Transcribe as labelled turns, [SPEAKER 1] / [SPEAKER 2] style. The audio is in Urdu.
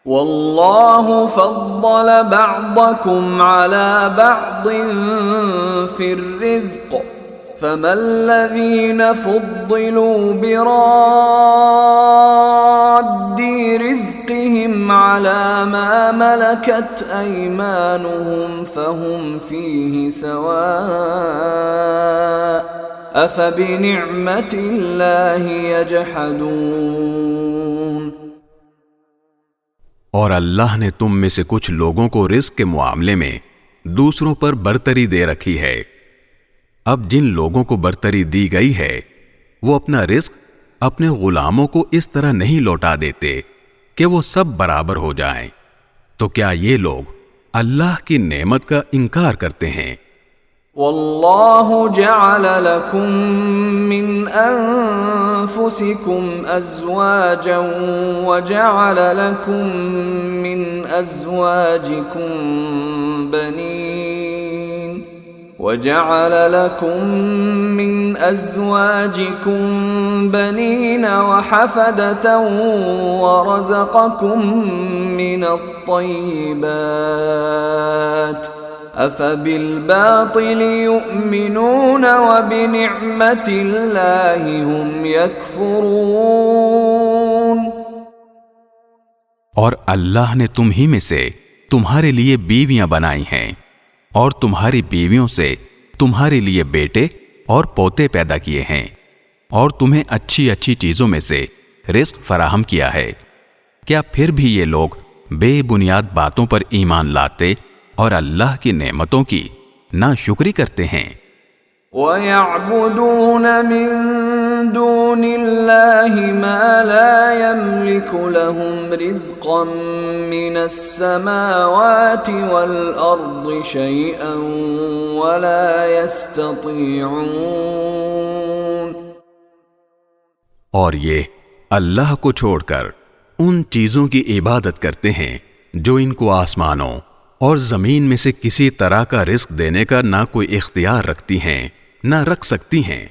[SPEAKER 1] واللہ فضل بعضکم علی بعض فی الرزق فما الذین فضلوا براد رزقهم علی ما ملکت ایمانهم فهم فیہ سواء افبنعمت اللہ یجحدون۔
[SPEAKER 2] اور اللہ نے تم میں سے کچھ لوگوں کو رزق کے معاملے میں دوسروں پر برتری دے رکھی ہے۔ اب جن لوگوں کو برتری دی گئی ہے وہ اپنا رزق اپنے غلاموں کو اس طرح نہیں لوٹا دیتے کہ وہ سب برابر ہو جائیں، تو کیا یہ لوگ اللہ کی نعمت کا انکار کرتے ہیں؟
[SPEAKER 1] واللہ جعل لکم من انفسکم ازواجا وجعل لکم من ازواجکم بنین وحفدة ورزقكم من الطيبات افبالباطل يؤمنون وبنعمت اللہ هم يكفرون۔
[SPEAKER 2] اور اللہ نے تم ہی میں سے تمہارے لیے بیویاں بنائی ہیں اور تمہاری بیویوں سے تمہارے لیے بیٹے اور پوتے پیدا کیے ہیں، اور تمہیں اچھی اچھی چیزوں میں سے رزق فراہم کیا ہے۔ کیا پھر بھی یہ لوگ بے بنیاد باتوں پر ایمان لاتے اور اللہ کی نعمتوں کی ناشکری کرتے ہیں؟
[SPEAKER 1] وَيَعْبُدُونَ مِن دُونِ اللَّهِ مَا لَا يَمْلِكُ لَهُمْ رِزْقًا مِّنَ السَّمَاوَاتِ وَالْأَرْضِ شَيْئًا وَلَا يَسْتَطِيعُونَ۔
[SPEAKER 2] اور یہ اللہ کو چھوڑ کر ان چیزوں کی عبادت کرتے ہیں جو ان کو آسمانوں اور زمین میں سے کسی طرح کا رزق دینے کا نہ کوئی اختیار رکھتی ہیں نہ رکھ سکتی ہیں۔